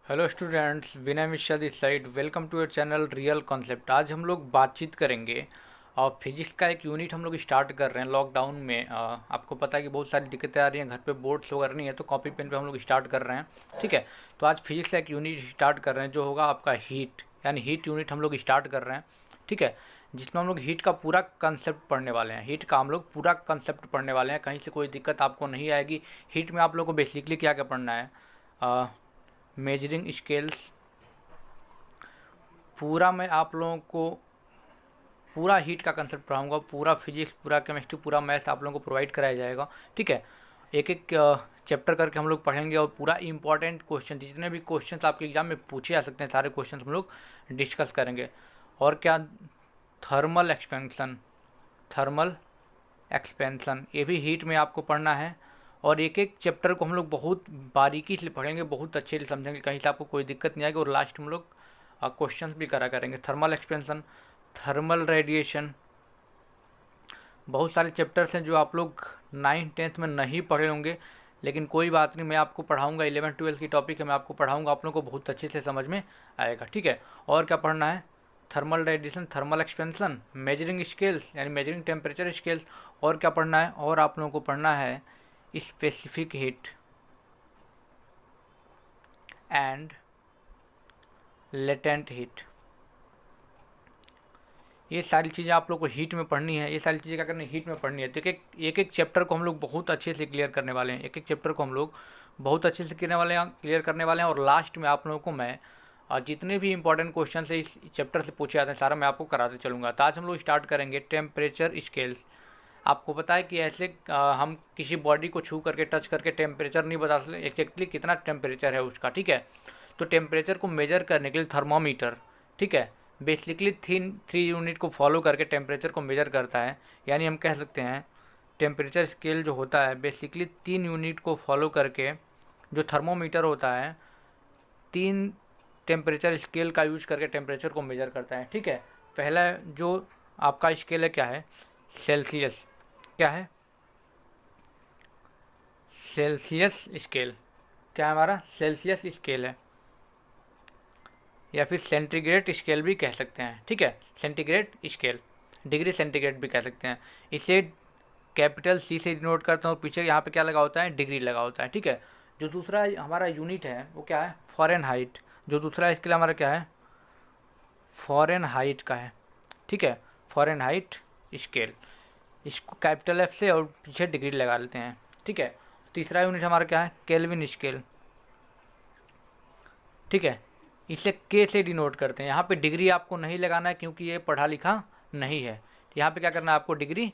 Hello students, Vinay Mishra this side. Welcome to your channel real concept. आज हम लोग बातचीत करेंगे और फिजिक्स का एक यूनिट हम लोग स्टार्ट कर रहे हैं लॉकडाउन में। आपको पता है कि बहुत सारी दिक्कतें आ रही हैं, घर पे बोर्ड्स वगैरह नहीं है, तो कॉपी पेन पे हम लोग स्टार्ट कर रहे हैं। ठीक है, तो आज फिजिक्स का एक यूनिट स्टार्ट कर रहे हैं जो होगा आपका हीट, यानी हीट यूनिट हम लोग स्टार्ट कर रहे हैं। ठीक है, जिसमें हम लोग हीट का पूरा कंसेप्ट पढ़ने वाले हैं। हीट का हम लोग पूरा कंसेप्ट पढ़ने वाले हैं, कहीं से कोई दिक्कत आपको नहीं आएगी। हीट में आप लोगों को बेसिकली क्या क्या पढ़ना है, मेजरिंग स्केल्स, पूरा मैं आप लोगों को पूरा हीट का कंसेप्ट पढ़ाऊंगा। पूरा फिजिक्स, पूरा केमिस्ट्री, पूरा मैथ्स आप लोगों को प्रोवाइड कराया जाएगा। ठीक है, एक एक चैप्टर करके हम लोग पढ़ेंगे और पूरा इंपॉर्टेंट क्वेश्चन, जितने भी क्वेश्चंस आपके एग्जाम में पूछे जा सकते हैं, सारे क्वेश्चंस हम लोग डिस्कस करेंगे। और क्या, थर्मल एक्सपेंशन, थर्मल एक्सपेंशन ये भी हीट में आपको पढ़ना है। और एक एक चैप्टर को हम लोग बहुत बारीकी से पढ़ेंगे, बहुत अच्छे से समझेंगे, कहीं से आपको कोई दिक्कत नहीं आएगी। और लास्ट में हम लोग क्वेश्चंस भी करा करेंगे। थर्मल एक्सपेंशन, थर्मल रेडिएशन, बहुत सारे चैप्टर्स हैं जो आप लोग 9th-10th में नहीं पढ़े होंगे, लेकिन कोई बात नहीं, मैं आपको पढ़ाऊंगा। 11th-12th की टॉपिक है, मैं आपको पढ़ाऊंगा, आप लोगों को बहुत अच्छे से समझ में आएगा। ठीक है, और क्या पढ़ना है, thermal radiation, thermal expansion, measuring scales यानी मेजरिंग टेम्परेचर स्केल्स। और क्या पढ़ना है, और आप लोगों को पढ़ना है specific heat and latent heat. ये सारी चीज़ें आप लोग को हीट में पढ़नी है। ये सारी चीज़ें क्या करनी है, हीट में पढ़नी है। तो एक एक चैप्टर को हम लोग बहुत अच्छे से क्लियर करने वाले हैं। एक एक चैप्टर को हम लोग बहुत अच्छे से क्लियर करने वाले हैं। और लास्ट में आप लोगों को मैं जितने भी इंपॉर्टेंट क्वेश्चन है इस चैप्टर से पूछे जाते हैं, सारा मैं आपको कराते चलूँगा। तो आज हम लोग स्टार्ट करेंगे टेम्परेचर स्केल्स। आपको पता है कि ऐसे हम किसी बॉडी को छू करके, टच करके टेम्परेचर नहीं बता सकते एग्जैक्टली कितना टेम्परेचर है उसका। ठीक है, तो टेम्परेचर को मेजर करने के लिए थर्मोमीटर, ठीक है, बेसिकली थ्री यूनिट को फॉलो करके टेम्परेचर को मेजर करता है। यानी हम कह सकते हैं टेम्परेचर स्केल जो होता है बेसिकली 3 यूनिट को फॉलो करके, जो थर्मोमीटर होता है 3 टेम्परेचर स्केल का यूज करके टेम्परेचर को मेजर करता है। ठीक है, पहला जो आपका स्केल है क्या है, सेल्सियस। क्या है, सेल्सियस स्केल। क्या है हमारा, सेल्सियस स्केल है, या फिर सेंटीग्रेड स्केल भी कह सकते हैं। ठीक है, सेंटीग्रेड स्केल, डिग्री सेंटीग्रेड भी कह सकते हैं। इसे कैपिटल सी से डिनोट करता हूँ, पीछे यहाँ पे क्या लगा होता है, डिग्री लगा होता है। ठीक है, जो दूसरा हमारा यूनिट है वो क्या है, फ़ारेनहाइट। जो दूसरा स्केल हमारा क्या है, फ़ारेनहाइट का है। ठीक है, फ़ारेनहाइट स्केल, इसको कैपिटल एफ से और पीछे डिग्री लगा लेते हैं। ठीक है, तीसरा यूनिट हमारा क्या है, केल्विन स्केल। ठीक है, इसे के से डिनोट करते हैं। यहाँ पे डिग्री आपको नहीं लगाना है क्योंकि ये पढ़ा लिखा नहीं है। यहाँ पे क्या करना है, आपको डिग्री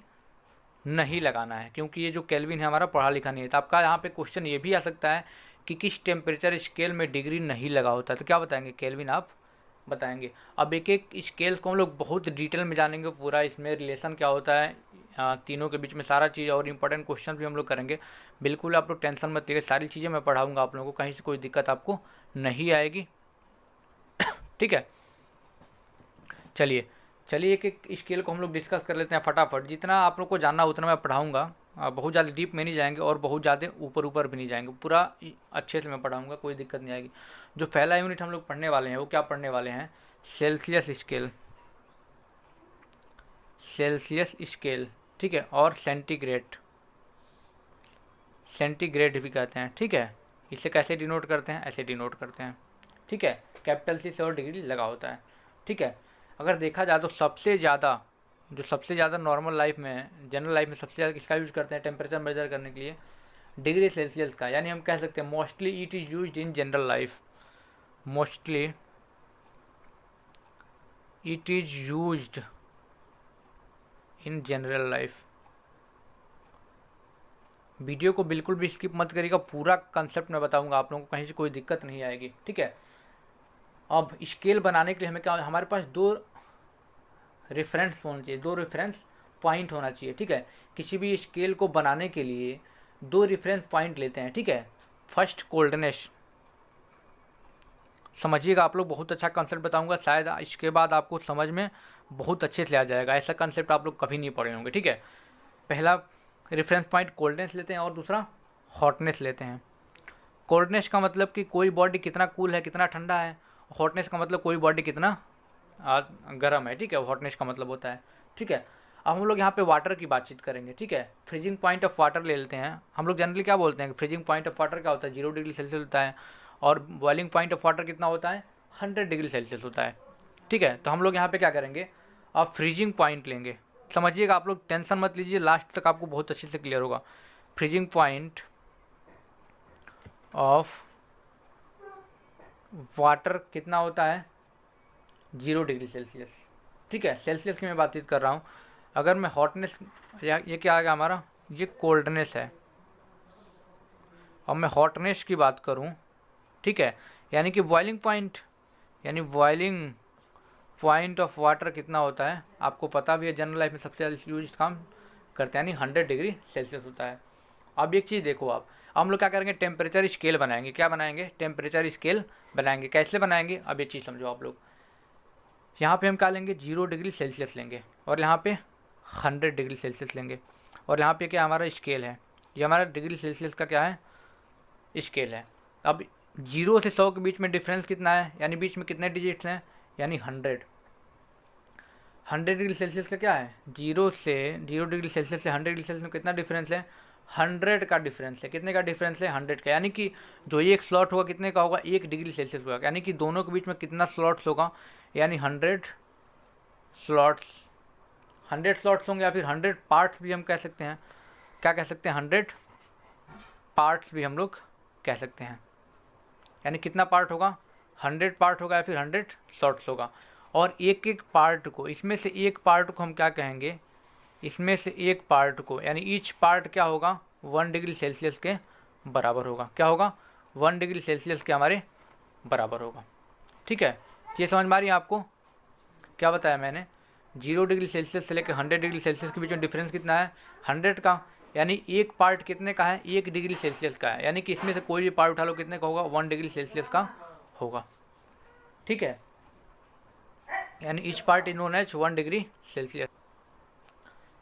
नहीं लगाना है क्योंकि ये जो केल्विन है हमारा पढ़ा लिखा नहीं है। तो आपका यहाँ पे क्वेश्चन ये भी आ सकता है कि किस टेम्परेचर स्केल में डिग्री नहीं लगा होता है, तो क्या बताएंगे, केल्विन आप बताएंगे। अब एक एक स्केल्स को हम लोग बहुत डिटेल में जानेंगे, पूरा इसमें रिलेशन क्या होता है तीनों के बीच में, सारा चीज़, और इंपॉर्टेंट क्वेश्चन भी हम लोग करेंगे। बिल्कुल आप लोग टेंशन मत लीजिए, सारी चीज़ें मैं पढ़ाऊँगा आप लोगों को, कहीं से कोई दिक्कत आपको नहीं आएगी। ठीक है, चलिए चलिए एक एक स्केल को हम लोग डिस्कस कर लेते हैं फटाफट। जितना आप लोग को जानना उतना मैं पढ़ाऊँगा, बहुत ज़्यादा डीप में नहीं जाएंगे और बहुत ज़्यादा ऊपर ऊपर भी नहीं जाएंगे, पूरा अच्छे से मैं पढ़ाऊँगा, कोई दिक्कत नहीं आएगी। जो पहला यूनिट हम लोग पढ़ने वाले हैं वो क्या पढ़ने वाले हैं, सेल्सियस स्केल, सेल्सियस स्केल। ठीक है, और सेंटीग्रेड, सेंटीग्रेड भी कहते हैं। ठीक है, इसे कैसे डिनोट करते हैं, ऐसे डिनोट करते हैं। ठीक है, कैपिटल सी से और डिग्री लगा होता है। ठीक है, अगर देखा जाए तो सबसे ज़्यादा नॉर्मल लाइफ में, जनरल लाइफ में सबसे ज़्यादा किसका यूज़ करते हैं टेम्परेचर मेजर करने के लिए, डिग्री सेल्सियस का। यानी हम कह सकते हैं mostly it is used in general life, mostly it is used in general life. Video को बिल्कुल भी स्किप मत करिएगा, पूरा कंसेप्ट मैं बताऊंगा आप लोगों को, कहीं से कोई दिक्कत नहीं आएगी। ठीक है, अब स्केल बनाने के लिए हमें क्या, हमारे पास दो रेफरेंस होना चाहिए, दो रेफरेंस पॉइंट होना चाहिए। ठीक है, किसी भी स्केल को बनाने के लिए दो रेफरेंस पॉइंट लेते हैं। ठीक है, फर्स्ट कोल्डनेस, समझिएगा आप लोग, बहुत अच्छा कंसेप्ट बताऊंगा, शायद इसके बाद आपको समझ में बहुत अच्छे से आ जाएगा। ऐसा कंसेप्ट आप लोग कभी नहीं पढ़े होंगे। ठीक है, पहला रेफरेंस पॉइंट कोल्डनेस लेते हैं और दूसरा हॉटनेस लेते हैं। कोल्डनेस का मतलब कि कोई बॉडी कितना कूल है, कितना ठंडा है। हॉटनेस का मतलब कोई बॉडी कितना गर्म है, ठीक है, हॉटनेस का मतलब होता है, ठीक है। अब हम लोग यहाँ पे वाटर की बातचीत करेंगे, ठीक है। फ्रीजिंग पॉइंट ऑफ वाटर ले लेते हैं। हम लोग जनरली क्या बोलते हैं कि फ्रीजिंग पॉइंट ऑफ वाटर क्या होता है, 0 डिग्री सेल्सियस होता है, और बॉइलिंग पॉइंट ऑफ वाटर कितना होता है, 100 डिग्री सेल्सियस होता है, ठीक है। तो हम लोग यहाँ पे क्या करेंगे, अब फ्रीजिंग पॉइंट लेंगे। समझिएगा, आप लोग टेंशन मत लीजिए, लास्ट तक आपको बहुत अच्छे से क्लियर होगा। फ्रीजिंग पॉइंट ऑफ वाटर कितना होता है, 0 डिग्री सेल्सियस, ठीक है। सेल्सियस की मैं बातचीत कर रहा हूँ। अगर मैं हॉटनेस, ये क्या आ गया हमारा, ये कोल्डनेस है। अब मैं हॉटनेस की बात करूँ, ठीक है, यानी कि बॉइलिंग पॉइंट, यानी बॉइलिंग पॉइंट ऑफ वाटर कितना होता है, आपको पता भी है, जनरल लाइफ में सबसे ज़्यादा यूज काम करते हैं, यानी 100 डिग्री सेल्सियस होता है। अब एक चीज़ देखो आप, हम लोग क्या करेंगे, टेम्परेचर स्केल बनाएंगे। क्या बनाएंगे, टेम्परेचर स्केल बनाएंगे। कैसे बनाएंगे, अब ये चीज़ समझो आप लोग। यहाँ पे हम क्या लेंगे, 0 डिग्री सेल्सियस लेंगे, और यहाँ पे 100 डिग्री सेल्सियस लेंगे, और यहाँ पे क्या हमारा स्केल है, ये हमारा डिग्री सेल्सियस का क्या है, स्केल है। अब 0 से 100 के बीच में डिफरेंस कितना है, यानी बीच में कितने डिजिट्स हैं, यानी 100 डिग्री सेल्सियस का क्या है, 0 डिग्री सेल्सियस से 100 डिग्री सेल्सियस में कितना डिफरेंस है, 100 का डिफरेंस है। कितने का डिफरेंस है, 100 का, यानी कि जो एक स्लॉट होगा कितने का होगा, 1 डिग्री सेल्सियस होगा, यानी कि दोनों के बीच में कितना स्लॉट्स होगा, यानी 100 स्लॉट्स, 100 स्लॉट्स होंगे, या फिर 100 पार्ट्स भी हम कह सकते हैं। क्या कह सकते हैं, 100 पार्ट्स भी हम लोग कह सकते हैं। यानी कितना पार्ट होगा, 100 पार्ट होगा, या फिर 100 स्लॉट्स होगा। और एक एक पार्ट को, इसमें से एक पार्ट को हम क्या कहेंगे, इसमें से एक पार्ट को, यानी ईच पार्ट क्या होगा, 1 डिग्री सेल्सियस के बराबर होगा। क्या होगा, 1 डिग्री सेल्सियस के हमारे बराबर होगा, ठीक है। ये समझ में आ रही है आपको, क्या बताया मैंने, 0 डिग्री सेल्सियस से लेकर 100 डिग्री सेल्सियस के बीच में डिफरेंस कितना है, 100 का, यानी एक पार्ट कितने का है, 1 डिग्री सेल्सियस का है, यानी कि इसमें से कोई भी पार्ट उठा लो कितने का होगा, 1 डिग्री सेल्सियस का होगा, ठीक है। यानी each part is known as 1 degree Celsius.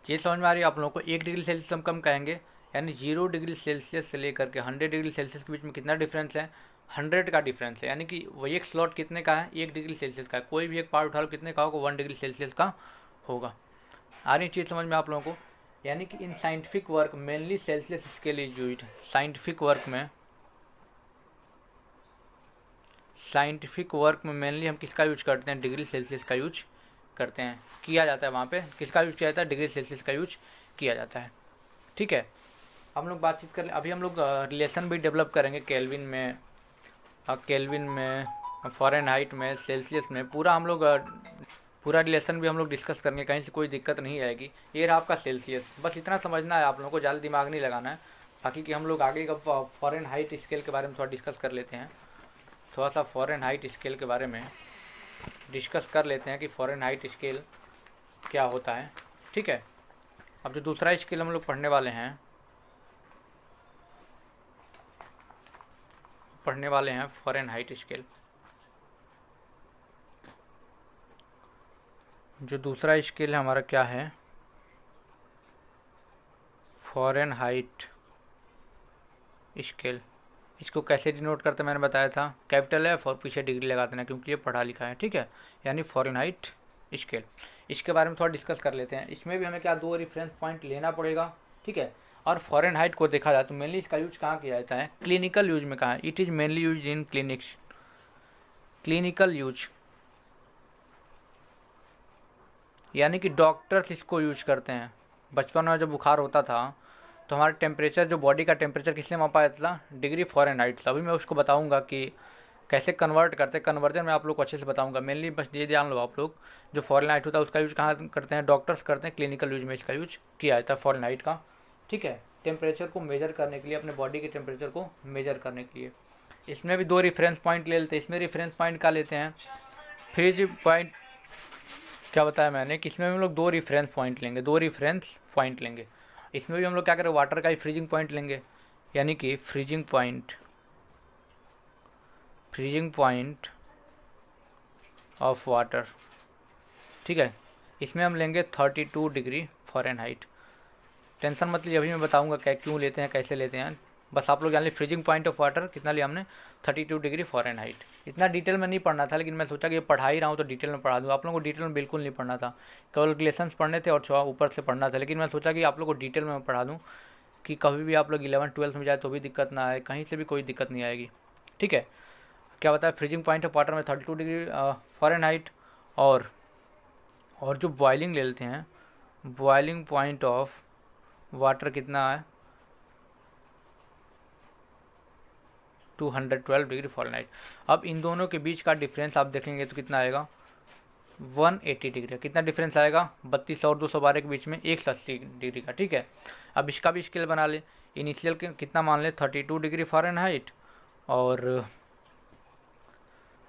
ये समझ में आ रही है आप लोगों को। 1 डिग्री सेल्सियस हम कम कहेंगे, यानी 0 डिग्री सेल्सियस से लेकर के 100 डिग्री सेल्सियस के बीच में कितना डिफरेंस है, 100 का डिफरेंस है, यानी कि वो एक स्लॉट कितने का है, 1 डिग्री सेल्सियस का है। कोई भी एक पार्ट उठा लो कितने का होगा, 1 डिग्री सेल्सियस का होगा। आ रही चीज़ समझ में आप लोगों को। यानी कि in scientific work mainly Celsius scale is used. Scientific work में मेनली हम किसका यूज करते हैं, डिग्री सेल्सियस का यूज करते हैं, किया जाता है। वहाँ पे किसका यूज किया जाता है, डिग्री सेल्सियस का यूज किया जाता है, ठीक है। हम लोग बातचीत कर, अभी हम लोग रिलेशन भी डेवलप करेंगे केल्विन में, फ़ारेनहाइट में, सेल्सियस में, पूरा हम लोग पूरा रिलेशन भी हम लोग डिस्कस करेंगे, कहीं से कोई दिक्कत नहीं आएगी। ये रहा आपका सेल्सियस, बस इतना समझना है आप लोगों को, ज़्यादा दिमाग नहीं लगाना है। बाकी कि हम लोग आगे का फ़ारेनहाइट स्केल के बारे में थोड़ा डिस्कस कर लेते हैं, थोड़ा सा फ़ारेनहाइट स्केल के बारे में डिस्कस कर लेते हैं कि फ़ारेनहाइट स्केल क्या होता है, ठीक है। अब जो दूसरा स्केल हम लोग पढ़ने वाले हैं फ़ारेनहाइट स्केल। जो दूसरा स्केल है हमारा क्या है, फ़ारेनहाइट स्केल। इसको कैसे डिनोट करते हैं मैंने बताया था, कैपिटल एफ और पीछे डिग्री लगा देना, क्योंकि ये पढ़ा लिखा है, ठीक है। यानी फ़ारेनहाइट स्केल, इसके बारे में थोड़ा डिस्कस कर लेते हैं। इसमें भी हमें क्या 2 रेफरेंस पॉइंट लेना पड़ेगा, ठीक है। और फ़ारेनहाइट को देखा जाए तो मेनली इसका यूज कहाँ किया जाता है, क्लिनिकल यूज में कहाँ है, it is mainly use in clinical use, यानी कि डॉक्टर्स इसको यूज करते हैं। बचपन में जब बुखार होता था तो हमारा टेम्परेचर, जो बॉडी का टेम्परेचर किसने मापा जाता था, डिग्री फ़ारेनहाइट से। अभी मैं उसको बताऊंगा कि कैसे कन्वर्ट करते हैं, कन्वर्जन मैं आप लोग को अच्छे से बताऊंगा। मेनली बस ये जान लो आप लोग, जो फ़ारेनहाइट होता है उसका यूज कहाँ करते हैं, डॉक्टर्स करते हैं, क्लिनिकल यूज में इसका यूज किया जाता है फ़ारेनहाइट का, ठीक है। टेम्परेचर को मेजर करने के लिए, अपने बॉडी के टेम्परेचर को मेजर करने के लिए। इसमें भी 2 रेफरेंस पॉइंट ले लेते हैं। इसमें रेफरेंस पॉइंट क्या लेते हैं, फ्रीज पॉइंट। क्या बताया मैंने कि इसमें हम लोग 2 रेफरेंस पॉइंट लेंगे, 2 रेफरेंस पॉइंट लेंगे। इसमें भी हम लोग क्या करें, वाटर का ही फ्रीजिंग पॉइंट लेंगे, यानी कि फ्रीजिंग पॉइंट ऑफ वाटर, ठीक है। इसमें हम लेंगे 32 डिग्री फ़ारेनहाइट। टेंशन मत लीजिए, अभी मैं बताऊंगा क्या क्यों लेते हैं, कैसे लेते हैं, बस आप लोग जान लीजिए फ्रीजिंग पॉइंट ऑफ वाटर कितना लिया हमने 32 डिग्री फ़ारेनहाइट। इतना डिटेल में नहीं पढ़ना था, लेकिन मैं सोचा कि पढ़ा ही रहा हूँ तो डिटेल में पढ़ा दूँ। आप लोगों को डिटेल में बिल्कुल नहीं पढ़ना था, केवल रिलेशंस पढ़ने थे और ऊपर से पढ़ना था, लेकिन मैं सोचा कि आप लोग को डिटेल में पढ़ा दूँ कि कभी भी आप लोग 11-12 में जाए तो भी दिक्कत ना आए, कहीं से भी कोई दिक्कत नहीं आएगी। ठीक है, क्या बताया फ्रीजिंग पॉइंट ऑफ वाटर में 32 डिग्री फ़ारेनहाइट, और जो बॉइलिंग ले लेते हैं, बॉइलिंग पॉइंट ऑफ वाटर कितना है 212 डिग्री फ़ारेनहाइट। अब इन दोनों के बीच का डिफरेंस आप देखेंगे तो कितना आएगा 180 डिग्री। कितना डिफरेंस आएगा 32 और 212 के बीच में 180 डिग्री का। ठीक है, अब इसका भी स्केल बना ले। इनिशियल कितना मान ले 32 डिग्री फ़ारेनहाइट, और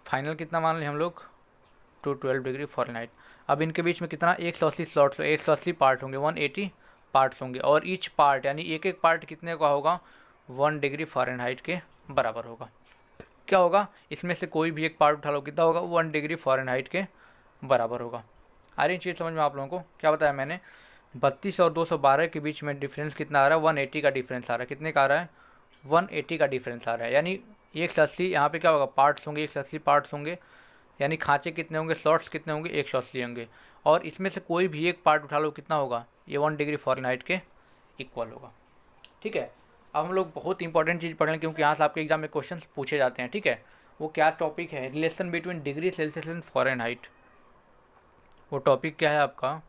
फाइनल कितना मान ले हम लोग 212 डिग्री फ़ारेनहाइट। अब इनके बीच में कितना 180 स्लॉट्स, 180 पार्ट होंगे, 180 पार्ट्स होंगे, और ईच पार्ट यानी एक एक पार्ट कितने का होगा 1 डिग्री फ़ारेनहाइट के बराबर होगा। क्या होगा, इसमें से कोई भी एक पार्ट उठा लो, कितना होगा 1 डिग्री फ़ारेनहाइट के बराबर होगा। आ रही चीज़ समझ में आप लोगों को? क्या बताया मैंने, 32 और 212 के बीच में डिफरेंस कितना आ रहा है 180 का डिफरेंस आ रहा है। कितने का आ रहा है 180 का डिफरेंस आ रहा है, यानी 180 यहाँ पे क्या होगा पार्ट्स होंगे, 180 पार्ट्स होंगे, यानी खाँचे कितने होंगे, स्लॉट्स कितने होंगे 180 होंगे, और इसमें से कोई भी एक पार्ट उठा लो कितना होगा ये 1 डिग्री फ़ारेनहाइट के इक्वल होगा। ठीक है, अब हम लोग बहुत इंपॉर्टेंट चीज़ पढ़ लें, क्योंकि यहाँ से आपके एग्जाम में क्वेश्चन पूछे जाते हैं। ठीक है, वो क्या टॉपिक है, relation between degree Celsius and Fahrenheit. वो टॉपिक क्या है आपका,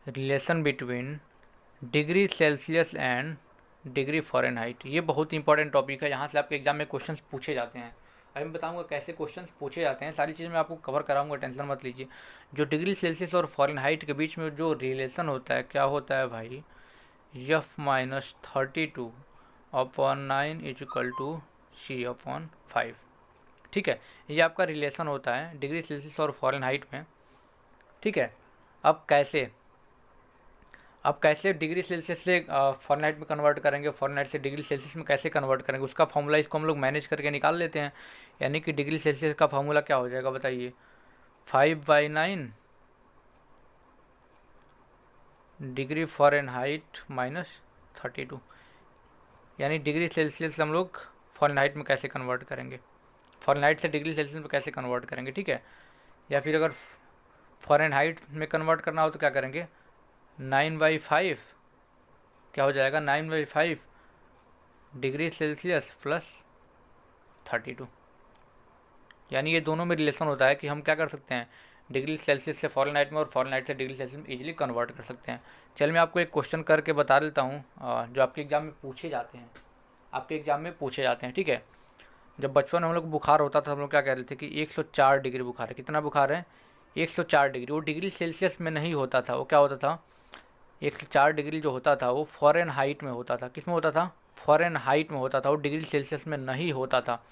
relation between degree Celsius and degree Fahrenheit. ये बहुत इंपॉर्टेंट टॉपिक है, यहाँ से आपके एग्जाम में क्वेश्चन पूछे जाते हैं। अभी मैं बताऊंगा कैसे क्वेश्चन पूछे जाते हैं, सारी चीज़ें मैं आपको कवर कराऊंगा, टेंशन मत लीजिए। जो डिग्री सेल्सियस और फ़ारेनहाइट के बीच में जो रिलेशन होता है, क्या होता है भाई, F-32/9 इक्वल टू C/5। ठीक है, ये आपका रिलेशन होता है डिग्री सेल्सियस और फ़ारेनहाइट में। ठीक है, अब कैसे डिग्री सेल्सियस से फ़ारेनहाइट में कन्वर्ट करेंगे, फ़ारेनहाइट से डिग्री सेल्सियस में कैसे कन्वर्ट करेंगे, उसका फॉर्मूला इसको हम लोग मैनेज करके निकाल लेते हैं। यानी कि डिग्री सेल्सियस का फॉर्मूला क्या हो जाएगा बताइए, 5/9 डिग्री फ़ारेनहाइट -32, यानी डिग्री सेल्सियस हम लोग फ़ारेनहाइट में कैसे कन्वर्ट करेंगे, फ़ारेनहाइट से डिग्री सेल्सियस में कैसे कन्वर्ट करेंगे। ठीक है, या फिर अगर फ़ारेनहाइट में कन्वर्ट करना हो तो क्या करेंगे 9/5, क्या हो जाएगा 9/5 डिग्री सेल्सियस प्लस 32, यानी ये दोनों में रिलेशन होता है कि हम क्या कर सकते हैं डिग्री सेल्सियस से फ़ारेनहाइट में और फ़ारेनहाइट से डिग्री सेल्सियस में इजीली कन्वर्ट कर सकते हैं। चल मैं आपको एक क्वेश्चन करके बता देता हूँ जो आपके एग्ज़ाम में पूछे जाते हैं। ठीक है, जब बचपन में हम लोग बुखार होता था हम लोग क्या कह रहे थे कि 104 डिग्री बुखार है। कितना बुखार है 104 डिग्री। वो डिग्री सेल्सियस में नहीं होता था, वो क्या होता था 104 डिग्री जो होता था वो फ़ारेनहाइट में होता था। किस में होता था फ़ारेनहाइट में होता था, वो डिग्री सेल्सियस में नहीं होता था।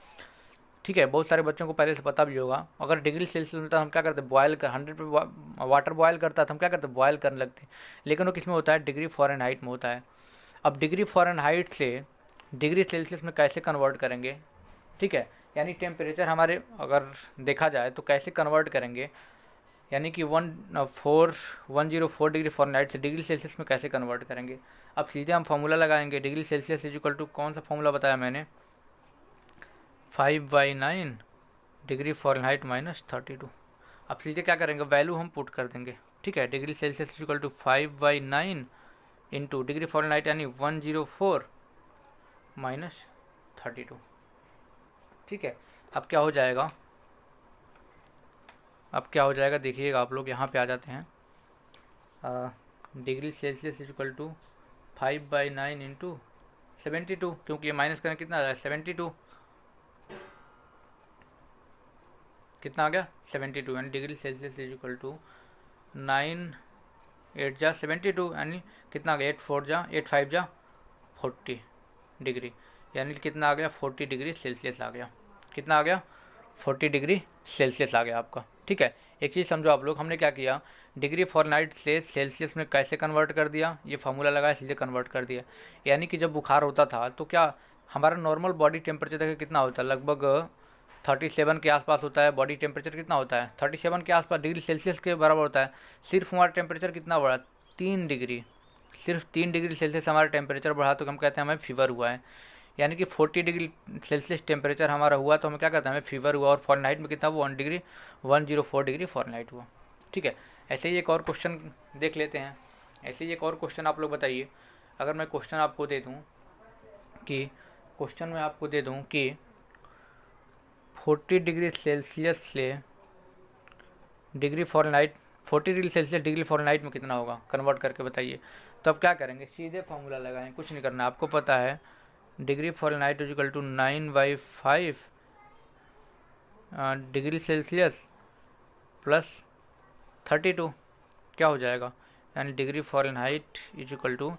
ठीक है, बहुत सारे बच्चों को पहले से पता भी होगा। अगर डिग्री सेल्सियस में था हम क्या करते बॉयल कर 100 पे वाटर बॉयल करता था हम क्या करते बॉयल करने लगते, लेकिन वो किस में होता है डिग्री फ़ारेनहाइट में होता है। अब डिग्री फ़ारेनहाइट से डिग्री सेल्सियस में कैसे कन्वर्ट करेंगे। ठीक है, यानी टेम्परेचर हमारे अगर देखा जाए तो कैसे कन्वर्ट करेंगे, यानी कि 104 डिग्री फ़ारेनहाइट से डिग्री सेल्सियस में कैसे कन्वर्ट करेंगे। अब सीधे हम फार्मूला लगाएंगे, degree Celsius is equal to कौन सा फार्मूला बताया मैंने 5/9 डिग्री फ़ारेनहाइट -32। अब सीधे क्या करेंगे वैल्यू हम पुट कर देंगे। ठीक है, degree Celsius is equal to 5/9 into degree Fahrenheit यानी 104 -32। ठीक है, अब क्या हो जाएगा देखिएगा आप लोग, यहाँ पे आ जाते हैं। Degree Celsius is equal to 5/9 into 72, क्योंकि ये माइनस करें कितना आ जाएगा 72, कितना आ गया 72, यानी degree Celsius is equal to 9 8 जा 72, यानी कितना आ गया 8 5 जा 40 डिग्री, यानी कितना आ गया 40 डिग्री सेल्सियस आ गया। कितना आ गया 40 डिग्री सेल्सियस आ गया आपका। ठीक है, एक चीज़ समझो आप लोग, हमने क्या किया डिग्री फ़ारेनहाइट से सेल्सियस में कैसे कन्वर्ट कर दिया, ये फार्मूला लगाया सीधे कन्वर्ट कर दिया। यानी कि जब बुखार होता था तो क्या हमारा नॉर्मल बॉडी टेम्परेचर देखिए कितना होता है, लगभग 37 के आसपास होता है। बॉडी टेम्परेचर कितना होता है 37 के आसपास डिग्री सेल्सियस के बराबर होता है। सिर्फ हमारा टेम्परेचर कितना बढ़ा 3 डिग्री, सिर्फ 3 डिग्री सेल्सियस हमारा टेम्परेचर बढ़ा तो हम कहते हैं हमें फीवर हुआ है। यानी कि 40 डिग्री सेल्सियस टेम्परेचर हमारा हुआ तो हमें क्या कहता है, हमें फीवर हुआ, और फ़ारेनहाइट में कितना हुआ, 104 डिग्री फ़ारेनहाइट हुआ। ठीक है, ऐसे ही एक और क्वेश्चन देख लेते हैं। ऐसे ही एक और क्वेश्चन आप लोग बताइए, अगर मैं क्वेश्चन आपको दे दूँ कि 40 डिग्री सेल्सियस से degree Fahrenheit, 40 degree Celsius degree Fahrenheit में कितना होगा, कन्वर्ट करके बताइए। तो अब क्या करेंगे, सीधे फॉर्मूला लगाएं, कुछ नहीं करना, आपको पता है degree Fahrenheit equal to 9/5 degree Celsius plus 32, क्या हो जाएगा, यानी degree Fahrenheit equal to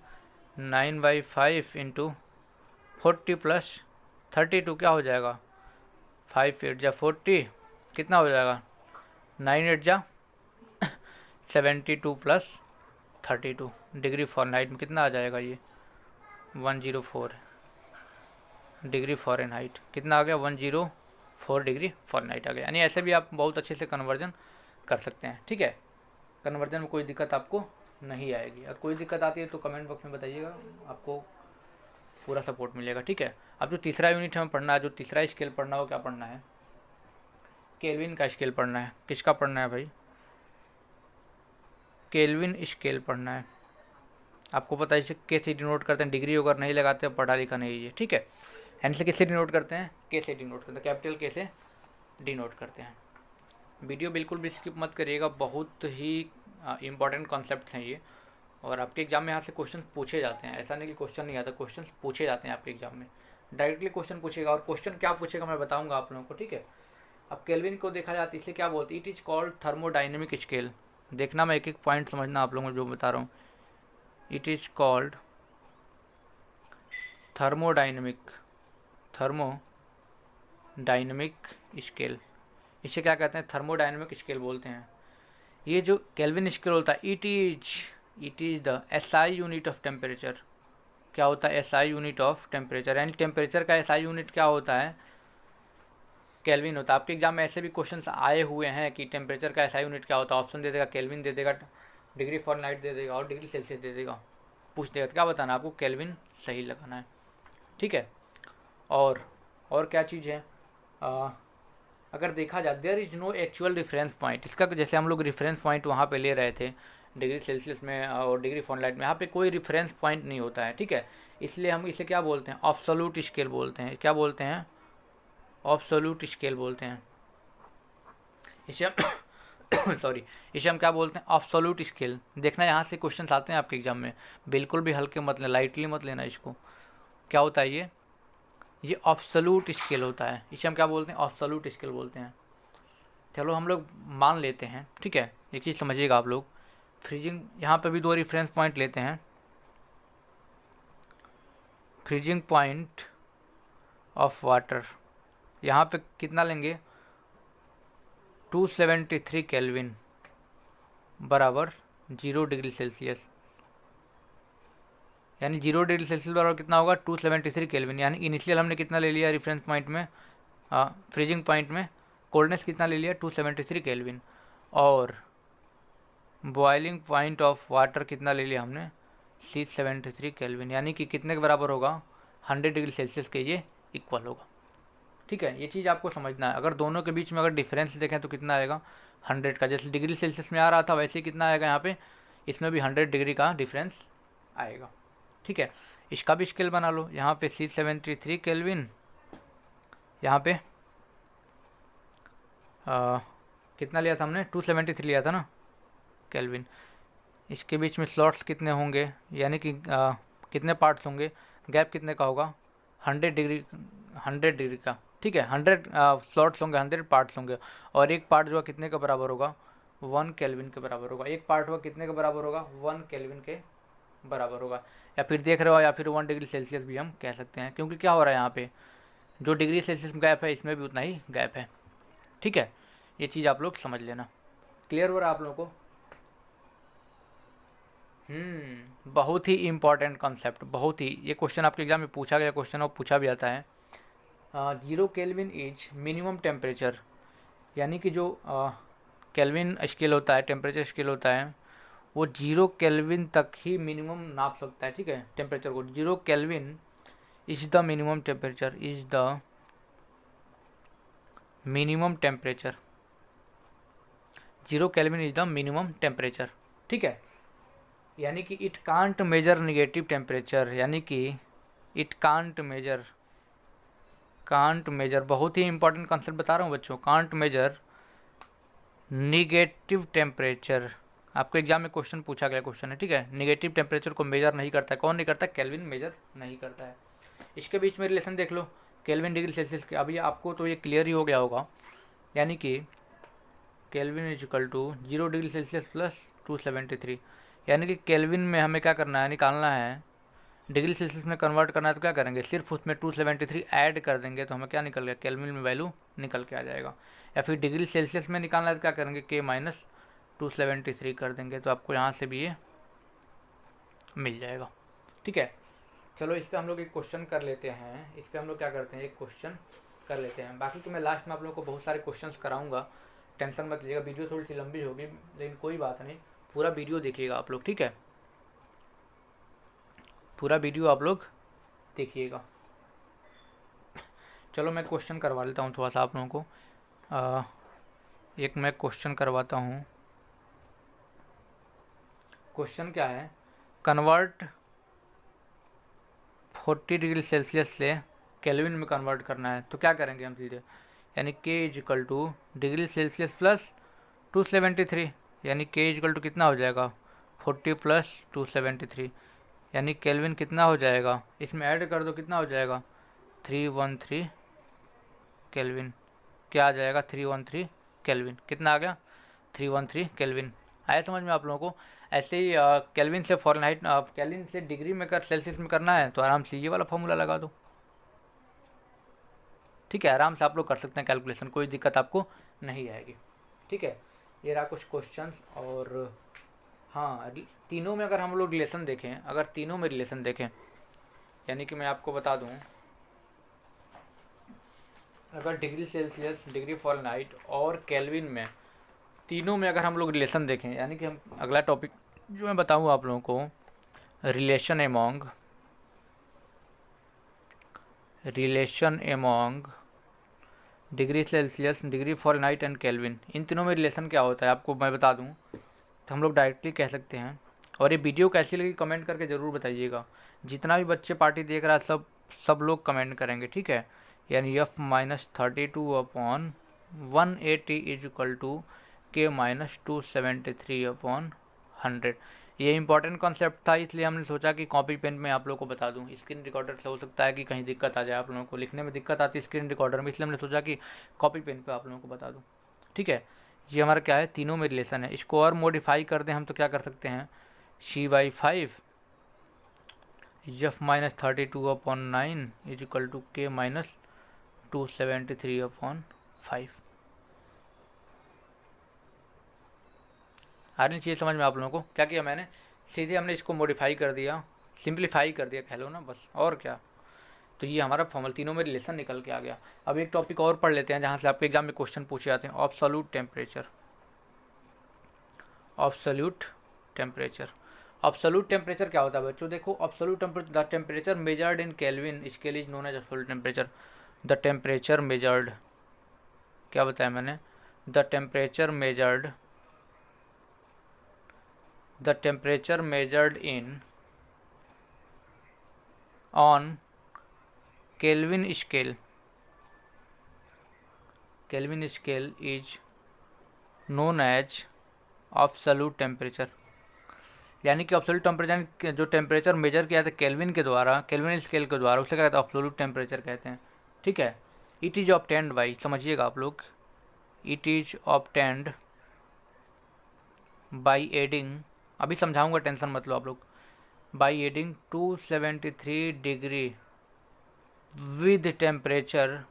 9/5 into 40 plus 32, क्या हो जाएगा, 5 8 जा 40, कितना हो जाएगा, 9 8 जा 72 प्लस 32 डिग्री फ़ारेनहाइट में कितना आ जाएगा, ये 104 डिग्री फ़ारेनहाइट, कितना आ गया, 104 डिग्री फ़ारेनहाइट आ गया। यानी ऐसे भी आप बहुत अच्छे से कन्वर्जन कर सकते हैं। ठीक है, कन्वर्जन में कोई दिक्कत आपको नहीं आएगी। अगर कोई दिक्कत आती है तो कमेंट बॉक्स में बताइएगा, आपको पूरा सपोर्ट मिलेगा। ठीक है, अब जो तीसरा यूनिट हमें पढ़ना है, जो तीसरा स्केल पढ़ना हो, क्या पढ़ना है, केल्विन का स्केल पढ़ना है। किसका पढ़ना है भाई, केल्विन स्केल पढ़ना है। आपको पता है इसे के से डिनोट करते हैं, डिग्री अगर नहीं लगाते हैं पढ़ा लिखा नहीं है। ठीक है, एंड से किससे डिनोट करते हैं, के से डिनोट करते हैं, कैपिटल के से डिनोट करते हैं। वीडियो बिल्कुल भी स्किप मत करिएगा, बहुत ही इंपॉर्टेंट कॉन्सेप्ट हैं ये, और आपके एग्जाम में यहाँ से क्वेश्चन पूछे जाते हैं। ऐसा नहीं कि क्वेश्चन नहीं आता, क्वेश्चन पूछे जाते हैं आपके एग्जाम में, डायरेक्टली क्वेश्चन पूछेगा। और क्वेश्चन क्या पूछेगा मैं बताऊँगा आप लोगों को। ठीक है, अब केल्विन को देखा जाता है, इसे क्या बोलते हैं, it is called thermodynamic scale. देखना, मैं एक एक पॉइंट समझना आप लोगों को जो बता रहा हूँ। It is called thermodynamic scale. इसे क्या कहते हैं, थर्मोडाइनमिक स्केल बोलते हैं। ये जो केल्विन स्केल होता है, it is the SI unit of temperature. क्या होता है, एसआई यूनिट ऑफ टेम्परेचर, यानी टेम्परेचर का एसआई यूनिट क्या होता है, केल्विन होता है। आपके एग्जाम में ऐसे भी क्वेश्चंस आए हुए हैं कि टेम्परेचर का एसआई यूनिट क्या होता है, ऑप्शन दे देगा, केल्विन दे देगा, डिग्री फ़ारेनहाइट दे देगा, और डिग्री सेल्सियस दे देगा, पूछ देगा। तो क्या बताना, आपको केल्विन सही लगाना है। ठीक है, और क्या चीज़ है, अगर देखा जाए, there is no actual reference point. इसका जैसे हम लोग रेफरेंस पॉइंट वहाँ पे ले रहे थे डिग्री सेल्सियस में और डिग्री फ़ारेनहाइट में, यहाँ पे कोई रेफरेंस पॉइंट नहीं होता है। ठीक है, इसलिए हम इसे क्या बोलते हैं, एब्सोल्यूट स्केल बोलते हैं। क्या बोलते हैं, एब्सोल्यूट स्केल बोलते हैं इसे हम सॉरी, इसे हम क्या बोलते हैं, एब्सोल्यूट स्केल। देखना, यहाँ से क्वेश्चन आते हैं आपके एग्जाम में, बिल्कुल भी हल्के मत लेना, लाइटली मत लेना इसको। क्या होता है ये एब्सोल्यूट स्केल होता है। इसे हम क्या बोलते हैं, एब्सोल्यूट स्केल बोलते हैं। चलो हम लोग मान लेते हैं। ठीक है, एक चीज़ समझिएगा आप लोग, फ्रीजिंग, यहाँ पे भी दो रेफरेंस पॉइंट लेते हैं। फ्रीजिंग पॉइंट ऑफ वाटर, यहाँ पे कितना लेंगे, 273 केल्विन बराबर 0 डिग्री सेल्सियस, यानी 0 डिग्री सेल्सियस बराबर कितना होगा, 273 केल्विन। यानी इनिशियल हमने कितना ले लिया रेफरेंस पॉइंट में, फ्रीजिंग पॉइंट में कोल्डनेस कितना ले लिया, 273 केल्विन, और बॉइलिंग पॉइंट ऑफ वाटर कितना ले लिया हमने, 673 केल्विन। यानी कि कितने के बराबर होगा, 100 डिग्री सेल्सियस के ये इक्वल होगा। ठीक है, ये चीज़ आपको समझना है। अगर दोनों के बीच में अगर डिफरेंस देखें तो कितना आएगा, 100 का। जैसे डिग्री सेल्सियस में आ रहा था वैसे ही कितना आएगा यहाँ पे, इसमें भी 100 डिग्री का डिफरेंस आएगा। ठीक है, इसका भी स्केल बना लो, यहाँ पे 673 केल्विन, यहाँ पे कितना लिया था हमने, 273 लिया था ना केल्विन। इसके बीच में स्लॉट्स कितने होंगे, यानी कि कितने पार्ट्स होंगे, गैप कितने का होगा, 100 डिग्री का। ठीक है, 100 स्लॉट्स होंगे, 100 पार्ट्स होंगे, और एक पार्ट जो है कितने के बराबर होगा, 1 केल्विन के बराबर होगा। एक पार्ट हुआ कितने के बराबर होगा, 1 केल्विन के बराबर होगा। या फिर देख रहे हो, या फिर 1 डिग्री सेल्सियस भी हम कह सकते हैं, क्योंकि क्या हो रहा है यहाँ पे, जो डिग्री सेल्सियस में गैप है इसमें भी उतना ही गैप है। ठीक है, ये चीज़ आप लोग समझ लेना। क्लियर हो रहा है आप लोगों को। बहुत ही इम्पॉर्टेंट कॉन्सेप्ट, बहुत ही, ये क्वेश्चन आपके एग्जाम में पूछा गया क्वेश्चन और पूछा भी आता है। 0 केल्विन इज मिनिमम टेम्परेचर, यानी कि जो केल्विन स्केल होता है, टेम्परेचर स्केल होता है, वो 0 केल्विन तक ही मिनिमम नाप सकता है। ठीक है, टेम्परेचर को 0 kelvin is the minimum temperature, is the minimum temperature, 0 kelvin is the minimum temperature. ठीक है, यानी कि it can't measure negative temperature, यानी कि इट कांट मेजर, बहुत ही इंपॉर्टेंट कॉन्सेप्ट बता रहा हूँ बच्चों, कांट मेजर निगेटिव टेम्परेचर। आपको एग्जाम में क्वेश्चन पूछा गया क्वेश्चन है, ठीक है। निगेटिव टेम्परेचर को मेजर नहीं करता है, कौन नहीं करता? केल्विन मेजर नहीं करता है। इसके बीच में रिलेशन देख लो, केल्विन डिग्री सेल्सियस के। अभी आपको तो ये क्लियर ही हो गया होगा, यानी कि kelvin is equal to 0 degree Celsius plus 273, यानी कि केल्विन में हमें क्या करना है, निकालना है, डिग्री सेल्सियस में कन्वर्ट करना है। तो क्या करेंगे, सिर्फ उसमें 273 ऐड कर देंगे तो हमें क्या निकल गया, केल्विन में वैल्यू निकल के आ जाएगा। या फिर डिग्री सेल्सियस में निकालना है तो क्या करेंगे, के माइनस 273 कर देंगे तो आपको यहाँ से भी ये मिल जाएगा। ठीक है, चलो इस पर हम लोग एक क्वेश्चन कर लेते हैं। इस पर हम लोग क्या करते हैं, एक क्वेश्चन कर लेते हैं। बाकी तो मैं लास्ट में आप लोगों को बहुत सारे क्वेश्चंस कराऊंगा, टेंशन मत लीजिएगा। वीडियो थोड़ी सी लंबी होगी लेकिन कोई बात नहीं, पूरा वीडियो देखिएगा आप लोग, ठीक है। पूरा वीडियो आप लोग देखिएगा। चलो मैं क्वेश्चन करवा लेता हूँ थोड़ा सा आप लोगों को। एक मैं क्वेश्चन करवाता हूँ। क्वेश्चन क्या है, कन्वर्ट 40 डिग्री सेल्सियस से केल्विन में कन्वर्ट करना है। तो क्या करेंगे हम सीधे, यानी के is equal two degree Celsius plus 273, यानी के इज इक्वल टू कितना हो जाएगा, 40 प्लस 273, यानी केल्विन कितना हो जाएगा, इसमें ऐड कर दो कितना हो जाएगा, 313 केल्विन। क्या आ जाएगा, 313 केल्विन। कितना आ गया, 313 केल्विन। आया समझ में आप लोगों को? ऐसे ही केल्विन से फॉरेनहाइट, केल्विन से डिग्री में कर सेल्सियस में करना है तो आराम से ये वाला फॉर्मूला लगा दो, ठीक है। आराम से आप लोग कर सकते हैं कैलकुलेशन, कोई दिक्कत आपको नहीं आएगी। ठीक है, ये रहा कुछ क्वेश्चंस। और हाँ, तीनों में अगर हम लोग रिलेशन देखें, अगर तीनों में रिलेशन देखें, यानी कि मैं आपको बता दूं, अगर डिग्री सेल्सियस, डिग्री फॉरेनहाइट और केल्विन में, तीनों में अगर हम लोग रिलेशन देखें, यानी कि हम अगला टॉपिक जो मैं बताऊं आप लोगों को, relation among degree Celsius, degree Fahrenheit and Kelvin, इन तीनों में रिलेशन क्या होता है आपको मैं बता दूं, तो हम लोग डायरेक्टली कह सकते हैं। और ये वीडियो कैसी लगी कमेंट करके ज़रूर बताइएगा। जितना भी बच्चे पार्टी देख रहा है सब लोग कमेंट करेंगे, ठीक है। यानी f minus 32 upon 180 is equal to K minus 273 upon 100। ये इंपॉर्टेंट कॉन्सेप्ट था, इसलिए हमने सोचा कि कॉपी पेन में आप लोगों को बता दूं। स्क्रीन रिकॉर्डर से हो सकता है कि कहीं दिक्कत आ जाए, आप लोगों को लिखने में दिक्कत आती है स्क्रीन रिकॉर्डर में, इसलिए हमने सोचा कि कॉपी पेन पे आप लोगों को बता दूं। ठीक है, ये हमारा क्या है, तीनों में रिलेशन है। इसको और मॉडिफाई कर दें हम तो क्या कर सकते हैं, C/5 f minus 32 upon 9 is equal to K minus 273 upon 5। आ रही चाहिए समझ में आप लोगों को? क्या किया मैंने, सीधे हमने इसको मॉडिफाई कर दिया, सिंप्लीफाई कर दिया कह लो ना, बस। और क्या, तो ये हमारा फॉर्मल तीनों में रिलेशन निकल के आ गया। अब एक टॉपिक और पढ़ लेते हैं जहाँ से आपके एग्जाम में क्वेश्चन पूछे जाते हैं, absolute temperature. Absolute temperature, absolute temperature क्या होता है बच्चों? देखो, absolute temperature, the temperature measured in kelvin scale is known as absolute temperature. The temperature measured, क्या बताया मैंने, the temperature measured in on kelvin scale is known as absolute temperature. यानी कि ऑब्सोल्यूट टेम्परेचर, जो टेम्परेचर मेजर किया था kelvin के द्वारा, केल्विन स्केल के द्वारा, उसे क्या कहते हैं, ऑब्सोल्यूट टेम्परेचर कहते हैं। ठीक है, इट इज ऑब्टेन्ड बाई, समझिएगा आप लोग, it is obtained by adding, अभी समझाऊंगा टेंशन मत लो आप लोग, by adding 273 degree with temperature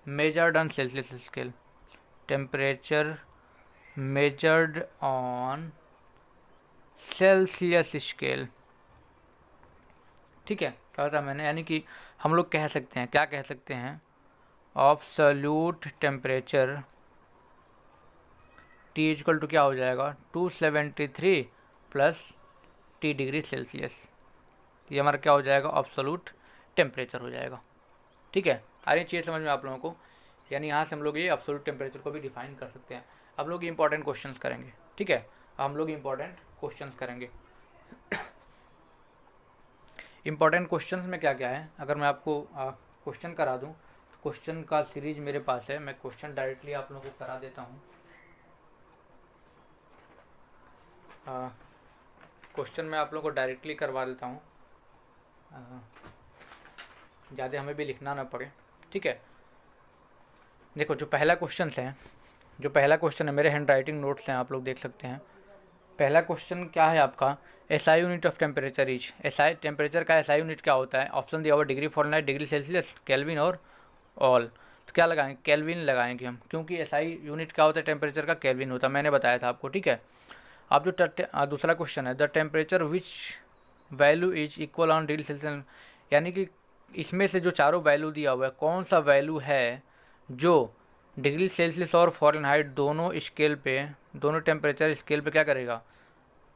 measured on Celsius scale, temperature measured on Celsius scale. ठीक है, क्या होता है मैंने, यानी कि हम लोग कह सकते हैं, क्या कह सकते हैं, absolute temperature T equal to क्या हो जाएगा, 273 प्लस T डिग्री सेल्सियस। ये हमारा क्या हो जाएगा, ऑब्सोल्यूट टेम्परेचर हो जाएगा। ठीक है, आ रही चीज़ समझ में आप लोगों को? यानी यहाँ से हम लोग ये एब्सोल्यूट टेम्परेचर को भी डिफाइन कर सकते हैं। अब लोग इंपॉर्टेंट क्वेश्चंस करेंगे। ठीक है, हम लोग इंपॉर्टेंट क्वेश्चंस करेंगे। इंपॉर्टेंट क्वेश्चंस में क्या क्या है, अगर मैं आपको क्वेश्चन करा दूं तो क्वेश्चन का सीरीज मेरे पास है। मैं क्वेश्चन डायरेक्टली आप लोगों को करा देता हूं। क्वेश्चन मैं आप लोगों को डायरेक्टली करवा देता हूं, ज़्यादा हमें भी लिखना ना पड़े। ठीक है, देखो जो पहला क्वेश्चन है, मेरे हैंड राइटिंग नोट्स हैं, आप लोग देख सकते हैं। पहला क्वेश्चन क्या है आपका, SI unit of temperature is. SI temperature का एसआई यूनिट क्या होता है? ऑप्शन दिया हुआ degree Fahrenheit, degree Celsius, kelvin और ऑल। तो क्या लगाएंगे? केल्विन लगाएंगे हम, क्योंकि एसआई यूनिट क्या होता है टेम्परेचर का? केल्विन होता है, मैंने बताया था आपको। ठीक है, अब जो दूसरा क्वेश्चन है, the temperature which value is equal on degree Celsius, यानी कि इसमें से जो चारों वैल्यू दिया हुआ है, कौन सा वैल्यू है जो डिग्री सेल्सियस और फॉरेनहाइट दोनों स्केल पे, दोनों टेम्परेचर स्केल पे क्या करेगा?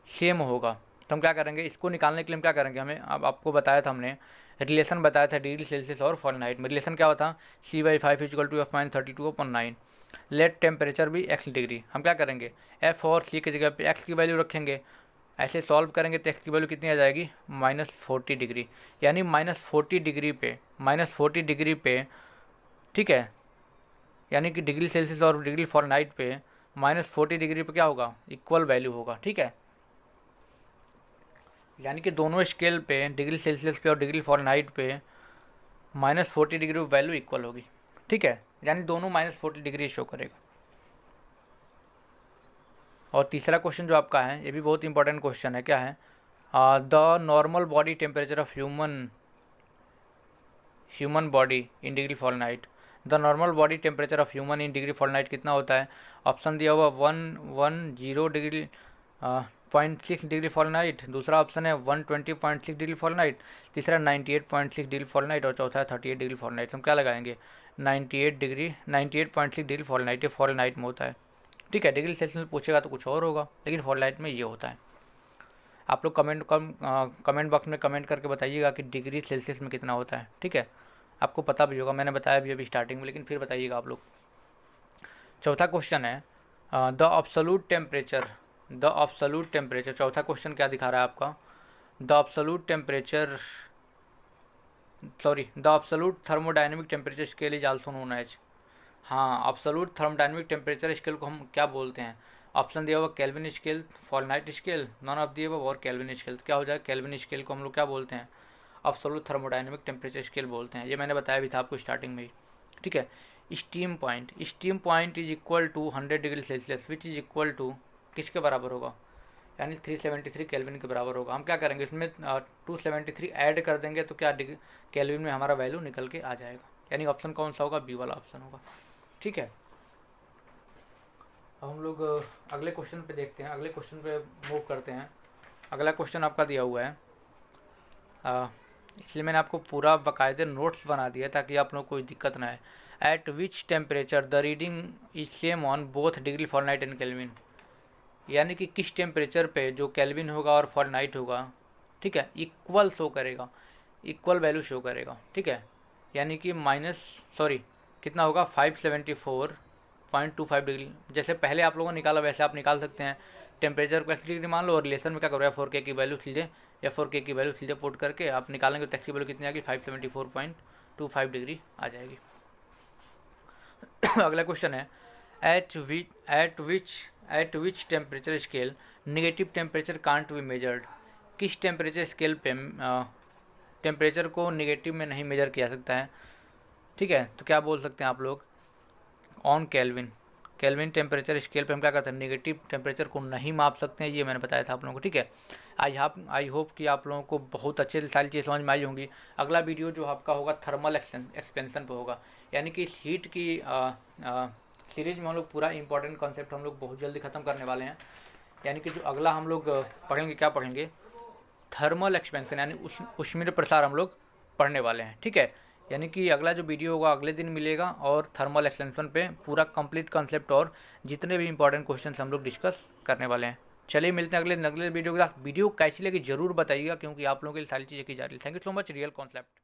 सेम होगा। तो हम क्या करेंगे, इसको निकालने के लिए हम क्या करेंगे, हमें अब आपको बताया था, हमने रिलेशन बताया था डिग्री सेल्सियस और फॉरेनहाइट में। रिलेशन क्या होता? C/5 = F-32/9। लेट टेम्परेचर भी x डिग्री। हम क्या करेंगे, f और c की जगह पे x की वैल्यू रखेंगे। ऐसे सॉल्व करेंगे तो x की वैल्यू कितनी आ जाएगी? -40 डिग्री। यानी -40 डिग्री पे, ठीक है, यानी कि डिग्री सेल्सियस और डिग्री फॉरेनहाइट पे -40 डिग्री पे क्या होगा? इक्वल वैल्यू होगा। ठीक है, यानी कि दोनों स्केल पे, डिग्री सेल्सियस पे और डिग्री फॉरेनहाइट पे -40 डिग्री वैल्यू इक्वल होगी। ठीक है, यानी दोनों -40 डिग्री शो करेगा। और तीसरा क्वेश्चन जो आपका है, ये भी बहुत इंपॉर्टेंट क्वेश्चन है। क्या है? The normal body temperature of human body in degree Fahrenheit. The normal body temperature of human in degree Fahrenheit कितना होता है? ऑप्शन दिया हुआ 110 डिग्री 0.6 डिग्री फॉरेनहाइट, दूसरा ऑप्शन है 120.6 डिग्री फॉरेनहाइट, तीसरा 98.6 डिग्री फॉरेनहाइट और चौथा है 38 डिग्री फॉरेनहाइट। हम क्या लगाएंगे? 98.6 डिग्री फॉरेनहाइट। ये फॉरेनहाइट में होता है। ठीक है, डिग्री सेल्सियस में पूछेगा तो कुछ और होगा, लेकिन फॉरेनहाइट में ये होता है। आप लोग कमेंट बॉक्स में कमेंट करके बताइएगा कि डिग्री सेल्सियस में कितना होता है। ठीक है, आपको पता भी होगा, मैंने बताया भी अभी स्टार्टिंग में, लेकिन फिर बताइएगा आप लोग। चौथा क्वेश्चन है द अब्सोल्यूट टेम्परेचर। चौथा क्वेश्चन क्या दिखा रहा है आपका? The absolute thermodynamic temperature scale is also known as. हाँ, अब्सोल्यूट थर्मोडायनेमिक टेम्परेचर स्केल को हम क्या बोलते हैं? ऑप्शन दिया हुआ kelvin scale, Fahrenheit scale, none of दिया हुआ और केल्विन स्केल। तो क्या हो जाएगा? केल्विन स्केल को हम लोग क्या बोलते हैं? अब्सोल्यूट थर्मोडायनेमिक टेम्परेचर स्केल बोलते हैं। ये मैंने बताया भी था आपको स्टार्टिंग में ही। ठीक है, steam point is equal to 100 degree Celsius which is equal to किसके बराबर होगा? यानी 373 केल्विन के बराबर होगा। हम क्या करेंगे, इसमें 273 ऐड कर देंगे तो क्या केल्विन में हमारा वैल्यू निकल के आ जाएगा। यानी ऑप्शन कौन सा होगा? बी वाला ऑप्शन होगा। ठीक है, अब हम लोग अगले क्वेश्चन पे देखते हैं, अगले क्वेश्चन पे मूव करते हैं। अगला क्वेश्चन आपका दिया हुआ है, इसलिए मैंने आपको पूरा बाकायदे नोट्स बना दिया ताकि आप लोग को कोई दिक्कत ना है। Eight which temperature the reading is same on both degree Fahrenheit and kelvin. यानी कि किस टेम्परेचर पे जो केल्विन होगा और फॉरेनहाइट होगा, ठीक है, इक्वल शो करेगा, इक्वल वैल्यू शो करेगा। ठीक है, यानी कि कितना होगा? 574.25 डिग्री। जैसे पहले आप लोगों ने निकाला वैसे आप निकाल सकते हैं। टेम्परेचर को 80 डिग्री मान लो और रिलेशन में क्या करो, F4K की वैल्यू सीधे F4K की वैल्यू सीधे पुट करके आप निकालेंगे तो x की वैल्यू कितनी आएगी? 574.25 डिग्री आ जाएगी। अगला क्वेश्चन है eight which temperature scale negative temperature can't be measured. किस टेम्परेचर स्केल पे टेम्परेचर को नेगेटिव में नहीं मेजर किया सकता है? ठीक है, तो क्या बोल सकते हैं आप लोग? ऑन केल्विन टेम्परेचर स्केल पे हम क्या करते हैं? नेगेटिव टेम्परेचर को नहीं माप सकते हैं। ये मैंने बताया था आप लोगों को। ठीक है, आई होप कि आप लोगों को बहुत अच्छे से सारी चीज़ समझ में आई होंगी। अगला वीडियो जो आपका होगा थर्मल एक्सपेंशन पे होगा, यानी कि इस हीट की सीरीज में हम लोग पूरा इंपॉर्टेंट कॉन्सेप्ट हम लोग बहुत जल्दी ख़त्म करने वाले हैं। यानी कि जो अगला हम लोग पढ़ेंगे, क्या पढ़ेंगे? थर्मल एक्सपेंशन, यानी ऊष्मीय प्रसार हम लोग पढ़ने वाले हैं। ठीक है, यानी कि अगला जो वीडियो होगा अगले दिन मिलेगा और थर्मल एक्सपेंशन पे पूरा कंप्लीट कॉन्सेप्ट और जितने भी इंपॉर्टेंट क्वेश्चन हम लोग डिस्कस करने वाले हैं। चलिए मिलते हैं अगले वीडियो के साथ। वीडियो कैसी लगी जरूर बताइएगा, क्योंकि आप लोगों के लिए सारी चीज़ें की जा रही है। Thank you so much. Real concept.